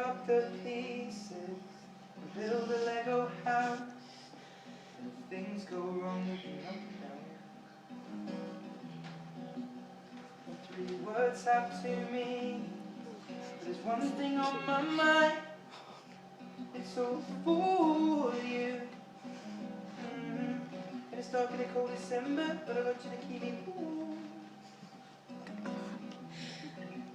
up the pieces and build a Lego house. And if things go wrong, we can help you out. And 3 words have 2 meanings, but there's one thing on my mind. It's all for you. And it's dark in a cold December, but I got you to keep me warm.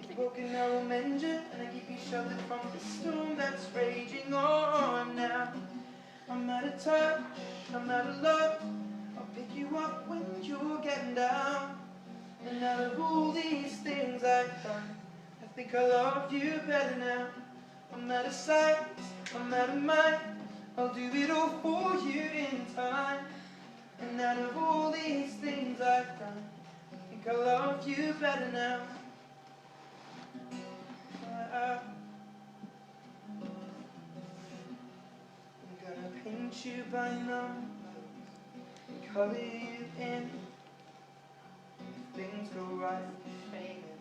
If you're broken, I will mend you, and I keep you sheltered from the storm that's raging on now. I'm out of touch, I'm out of love. I'll pick you up when you're getting down. And out of all these things I've done, I think I love you better now. I'm out of sight, I'm out of mind. I'll do it all for you in time. And out of all these things I've done, I think I love you better now. I'm gonna paint you by number and color you in. If things go right, frame it,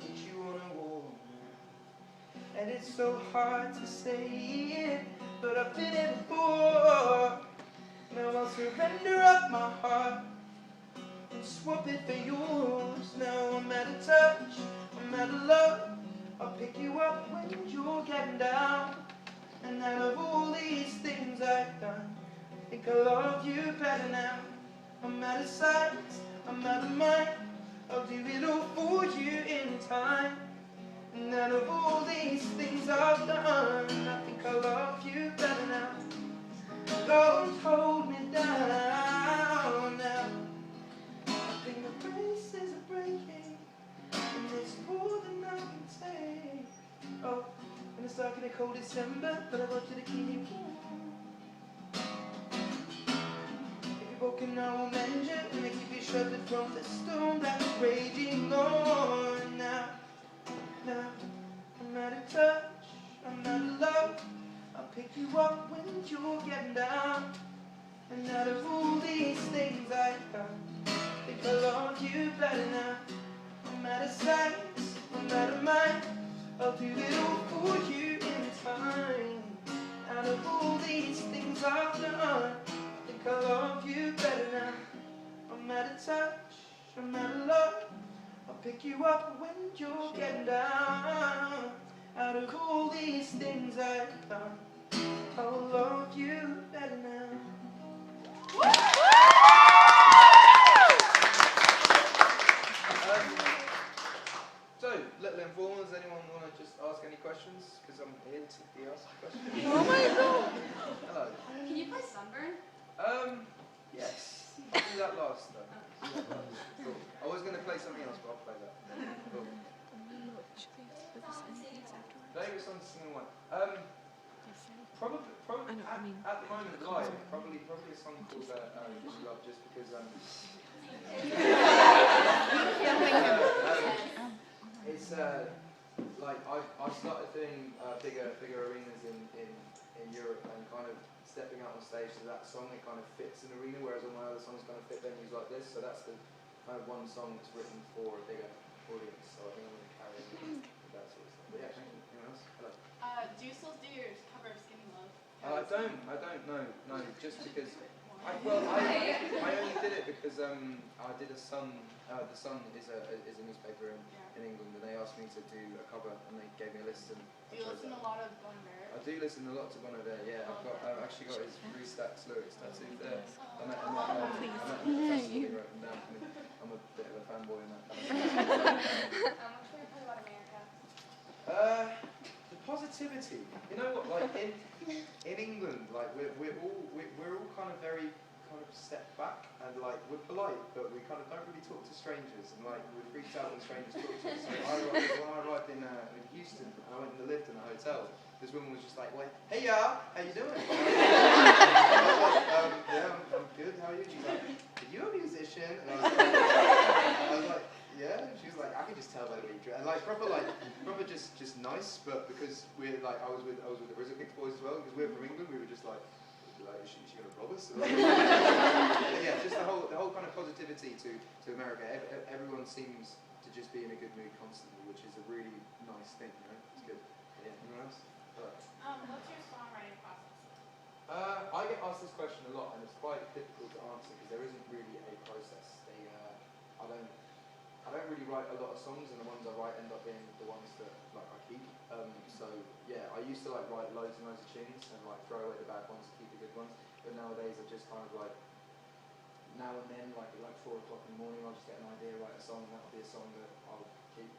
put you on a wall. And it's so hard to say it, but I've been it before. Now I'll surrender up my heart and swap it for yours. Now I'm out of touch, I'm out of love. I'll pick you up when you're getting down. And out of all these things I've done, I think I love you better now. I'm out of sight, I'm out of mind. I'll do it all for you in time. And out of all these things I've done, I think I love you better now. Don't hold me down now. I think the braces are breaking, and there's more than I can take. Oh, and it's dark in a cold December, but I want you to keep me warm. If you're broken, I will mend you, and I keep you sheltered from the storm that's raging on now. Now, I'm out of touch, I'm out of love. I'll pick you up when you're getting down. And out of all these things I've done, I think I love you better now. I'm out of sight, I'm out of mind. I'll do it all for you in time. Out of all these things I've done, I think I love you better now. I'm out of touch, I'm out of love. I'll pick you up when you're getting down. Out of all these things I've done, I'll love you better now. So, little informers, anyone want to just ask any questions? Because I'm here to be asked questions. Oh my god! Hello. Can you play Sunburn? Yes. I'll do that last though. Cool. I was going to play something else, but I'll play that. Cool. No, it was on singing one. Probably at the moment live, probably a song called Love, just because it's like I started doing bigger arenas in Europe and kind of stepping out on stage to that song. It kind of fits an arena, whereas all my other songs kind of fit venues like this. So that's the kind of one song that's written for a bigger audience. So I think I'm going to carry on with that sort of stuff. But yeah, thank you. Anyone else? Hello. Do you still do your cover of Skinny Love? I don't know. No, just because. I only did it because I did a Sun. The Sun is a newspaper in England, and they asked me to do a cover, and they gave me a list. And do you listen a lot of Bon Iver? I do listen a lot to Bon Iver. Yeah, I've actually got his Restacks lyrics tattooed there. I met him he wrote them down for me. I'm a bit of a fanboy in that kind of stuff. What can we play about America? The positivity. You know what? Like in England, like we're all kind of very kind of step back and like we're polite, but we kind of don't really talk to strangers, and like we're freaked out when strangers talk to us. So when I arrived in Houston, I went in the lift in a hotel. This woman was just like, "Hey y'all, how you doing?" I was like, "Yeah, I'm good. How are you?" She's like, "Are you a musician?" And I was like, "Yeah." And she was like, "I can just tell by the way you dress." And like proper just nice, but because we're like I was with the Rizzo Kicks boys as well, because we're from England, we were just like is she gonna rob us? Yeah, just the whole kind of positivity to America. Everyone seems to just be in a good mood constantly, which is a really nice thing, you know? It's good. Yeah, anyone else? Hello. What's your songwriting process? I get asked this question a lot, and it's quite difficult to answer because there isn't really a process. I don't really write a lot of songs, and the ones I write end up being the ones that like I keep. So yeah, I used to like write loads and loads of tunes and like throw away the bad ones to keep the good ones. But nowadays I just kind of like now and then, like at like 4 o'clock in the morning, I'll just get an idea, write a song, and that'll be a song that I'll keep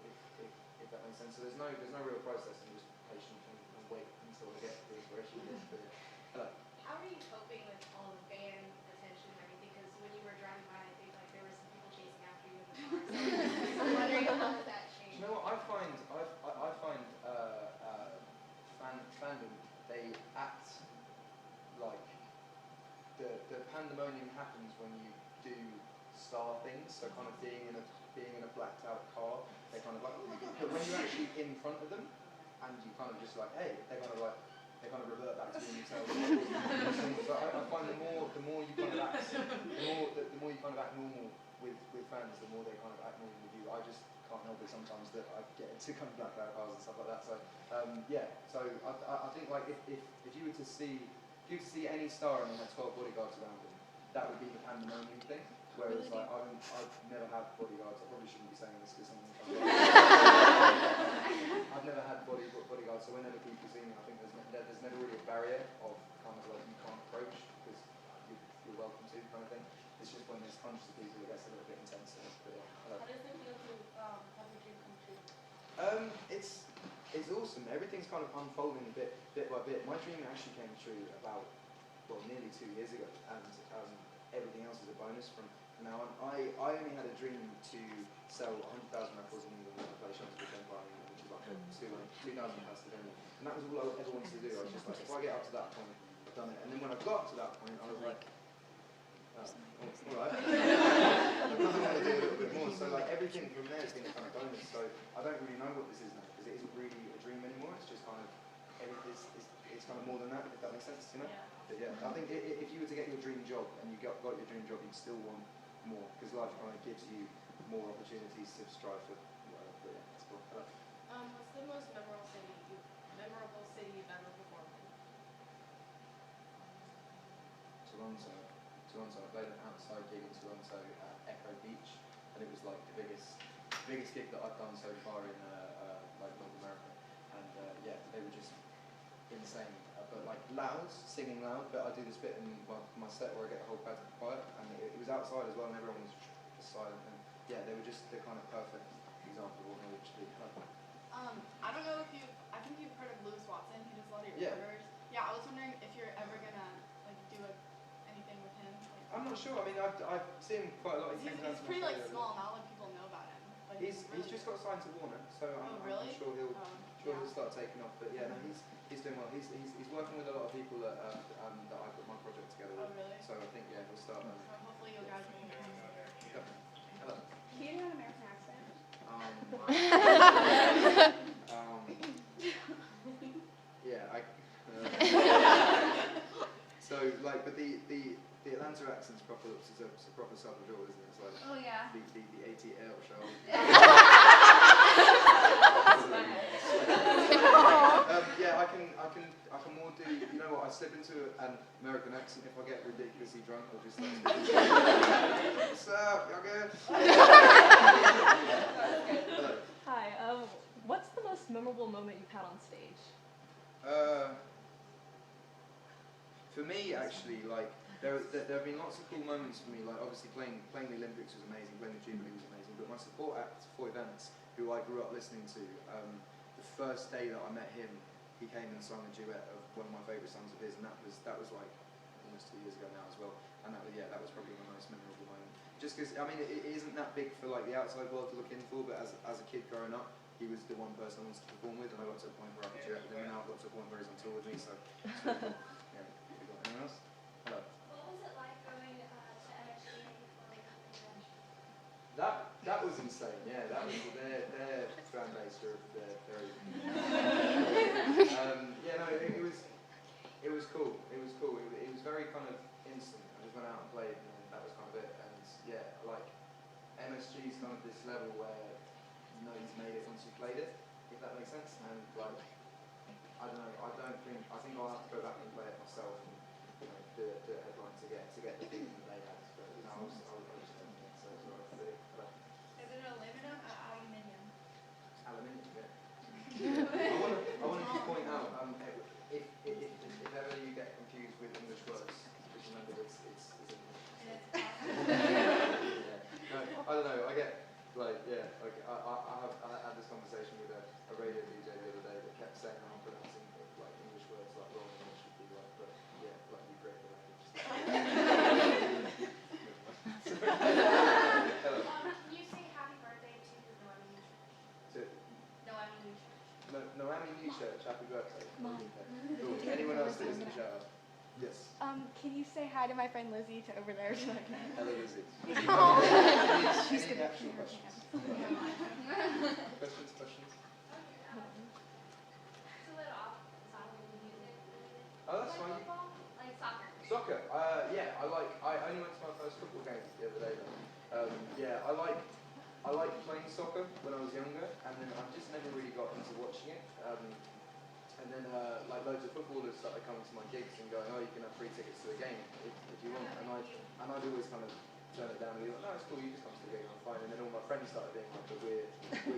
if that makes sense. So there's no real process. I'm just patient and wait until I get the inspiration. Hello. How are you coping with all the fan attention and everything? Because when you were driving by, I think like there were some people chasing after you in the car. So I'm wondering how has that Do changed? you know what I find? I find fandom, they act like the pandemonium happens when you do star things. So kind of being in a blacked out car, they kind of like. But when you're actually in front of them, and you kind of just like, hey, they kind of revert back to being themselves. So I find the more you kind of act, the more you kind of act normal with fans, the more they kind of act normal with you. I just can't help it sometimes that I get into kind of black out cars and stuff like that. So yeah, so I think like if you were to see any star and they had 12 bodyguards around them, that would be the pandemonium thing. Whereas like I've never had bodyguards. I probably shouldn't be saying this because someone comes up. I've never had bodyguards, so whenever people see me, I think there's never really a barrier of kind of like you can't approach because you're welcome to kind of thing. It's just when there's hundreds of people, it gets a little bit intense. But yeah, How does it feel to have your dream come true? It's awesome. Everything's kind of unfolding bit by bit. My dream actually came true about nearly 2 years ago, and everything else is a bonus from now on. I only had a dream to sell 100,000 records in England and play shows with Empire in England, which is like a 2,000 pounds to venue. And that was all I ever wanted to do. I was just like, if I get up to that point, I've done it. And then when I got to that point, I was like, alright. I kind of want to do a little bit more. So like everything from there has been a kind of bonus. So I don't really know what this is now because it isn't really a dream anymore. It's just kind of it's kind of more than that. If that makes sense, you know. Yeah. But yeah, I think if you were to get your dream job and you got your dream job, you'd still want more because life kind of gives you more opportunities to strive for whatever. But yeah, it's cool. What's the most memorable city you've ever performed in? Toronto. I played an outside gig in Toronto at Echo Beach, and it was like the biggest gig that I've done so far in like North America. And yeah, they were just insane. But like loud, singing loud. But I do this bit in my set where I get the whole crowd to be quiet, and it was outside as well, and everyone was just silent. And yeah, they were just the kind of perfect example of what they would be. I don't know if I think you've heard of Lewis Watson. He does a lot of your Yeah. covers. Yeah, I was wondering if you're ever gonna like do anything with him. Like, I'm not sure. I mean, I've seen quite a lot. He's pretty like small. Not a lot of people know about him. But He's really just good. got signed to Warner, so I'm really? sure he'll Yeah. start taking off. But yeah, no, he's doing well. He's working with a lot of people that I put my project together with. Oh, really? So I think yeah, he'll start. So hopefully you'll graduate. Hello. Can you do an American accent? Yeah, so like, but the Atlanta accent's proper. It's a proper Southern drawl, isn't it? It's like Oh yeah. the ATL show. Yeah, I can more do. You know what? I slip into an American accent if I get ridiculously drunk. I'll just like, what's up, y'all good? Hello. Hi, what's the most memorable moment you've had on stage? For me, actually, like there have been lots of cool moments for me. Like obviously playing the Olympics was amazing, playing the Jubilee was amazing. But my support act for events, who I grew up listening to, the first day that I met him, he came and sung a duet of one of my favourite songs of his, and that was like almost 2 years ago now as well. And that was probably my most memorable moment. Just because I mean it isn't that big for like the outside world to look in for, but as a kid growing up, he was the one person I wanted to perform with, and I got to a point where I could duet with him, and now I've got to a point where he's on tour with me. So it's really cool. Yeah. Have you got anyone else? Hello. What was it like going to MSG for convention? That was insane. Yeah, that was their fan base are very. Yeah, no, it was cool. It was very kind of instant. I just went out and played, and that was kind of it. And yeah, like MSG is kind of this level where you know you've made it once you played it, if that makes sense. And like I don't know. I think I'll have to go back and play it myself and do a headline to get the feeling that they had. But I was just doing it, so it's alright. Is it aluminum or aluminium? Aluminium, yeah. I want to just point out if ever you get confused with English words, just remember it's English. No, I don't know. I get I had this conversation with a radio DJ the other day that kept saying I'm pronouncing English words wrong and it should be but yeah, you create the language. Hello. Can you say happy birthday to Noemi Newchurch? Noemi Newchurch, happy birthday. Mom. Cool. Anyone else that isn't shout out? Yes. Can you say hi to my friend Lizzie to over there tonight? Hello, Lizzie. She's Any actual questions? Questions? It's a little off topic of music. Oh, that's fine. Football? Like soccer. Soccer. Yeah, I only went to my first football game the other day. Yeah, I liked playing soccer when I was younger, and then I just never really got into watching it. And then loads of footballers started coming to my gigs and going, oh, you can have free tickets to the game if you want. And I'd always kind of turn it down and be like, no, it's cool, you just come to the game, I'm fine. And then all my friends started being like, but we're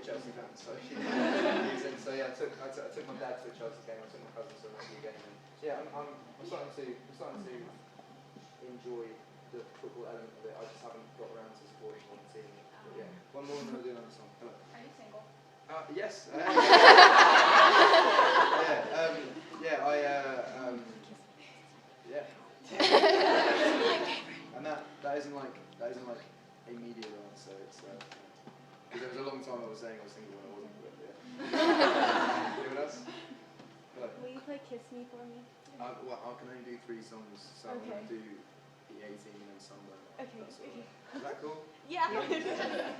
Chelsea fans, so so yeah, I took my dad to a Chelsea game, I took my cousin to a rugby game, and yeah, I'm starting to enjoy the football element of it. I just haven't got around to supporting one team. But yeah, one more and then I'll do another song. Hello. Are you single? Yes. And that isn't like a media answer. It's because there was a long time I was saying I was single when I wasn't. But yeah. Anyone else? Hello. Will you play Kiss Me for me? Well, I can only do 3 songs, so I'm Okay. going to do the 18 and Sunburn. Okay. That's all right. Is that cool? Yeah.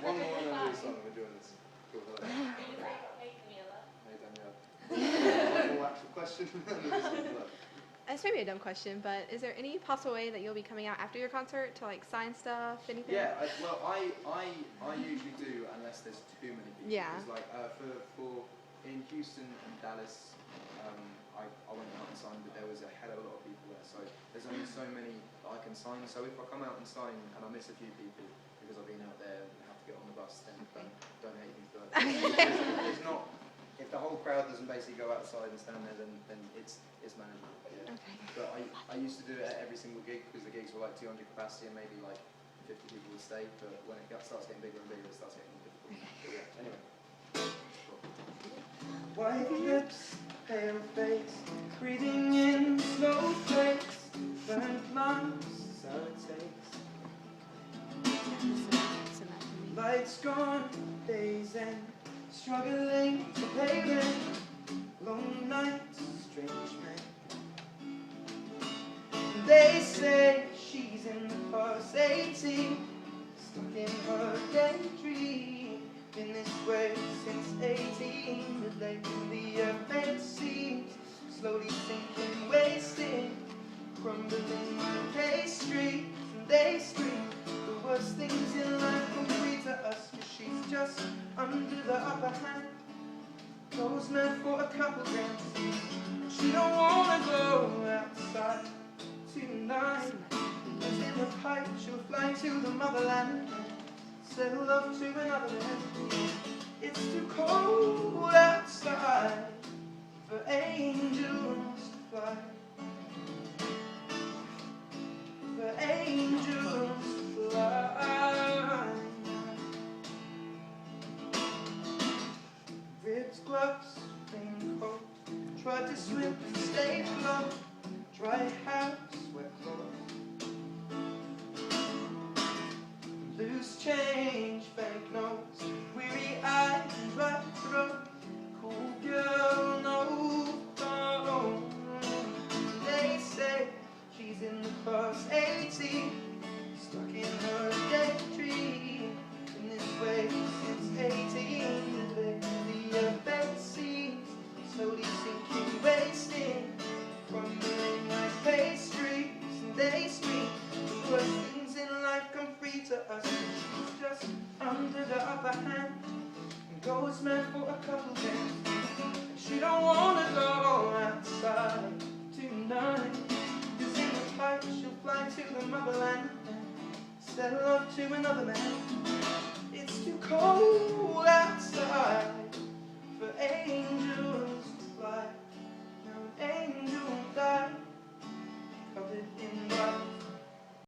One more and then do a song. We're doing this. Cool. Hello. Hey, Camila. Hey, Danielle. One more actual question. Hello. This may be a dumb question, but is there any possible way that you'll be coming out after your concert to sign stuff, anything? Yeah, I usually do unless there's too many people. Yeah. Because for in Houston and Dallas, I went out and signed, but there was a hell of a lot of people there. So there's only so many that I can sign. So if I come out and sign and I miss a few people because I've been out there and have to get on the bus, then don't hate me for that. It's not. If the whole crowd doesn't basically go outside and stand there, then it's manageable. Yeah. Okay. But I used to do it at every single gig because the gigs were 200 capacity and maybe 50 people would stay. But when it starts getting bigger and bigger, it starts getting more difficult. But yeah, anyway. White lips, pale face, breathing in snowflakes, burnt lungs, sour taste. Lights gone, days end, struggling to pay rent, long nights, strange men. They say she's in the past 18, stuck in her daydream. Been this way since 18, but lately the event seems slowly sinking, wasting, crumbling like pastry. And they scream the worst things in life come free to us, 'cause she's just under the upper hand. Goes mad for a couple grams. She don't wanna go outside tonight. Cause in the pipe she'll fly to the motherland, settle up to another man. It's too cold outside for angels to fly, for angels to fly. Ribs, gloves, raincoat, tried to swim and stay afloat, dry house, wet clothes, loose change, fake notes, weary eyes and dry throat, cool girl, no phone. They say she's in the past 18, stuck in her daydream. In this way since 18, the event seems slowly sinking, wasting, crumbling like pastries. And they scream the worst things in life come free to us. She's just under the upper hand and goes mad for a couple days. She don't wanna go outside tonight. 'Cause in the pipe she'll fly to the motherland and settle up to another man. It's too cold outside.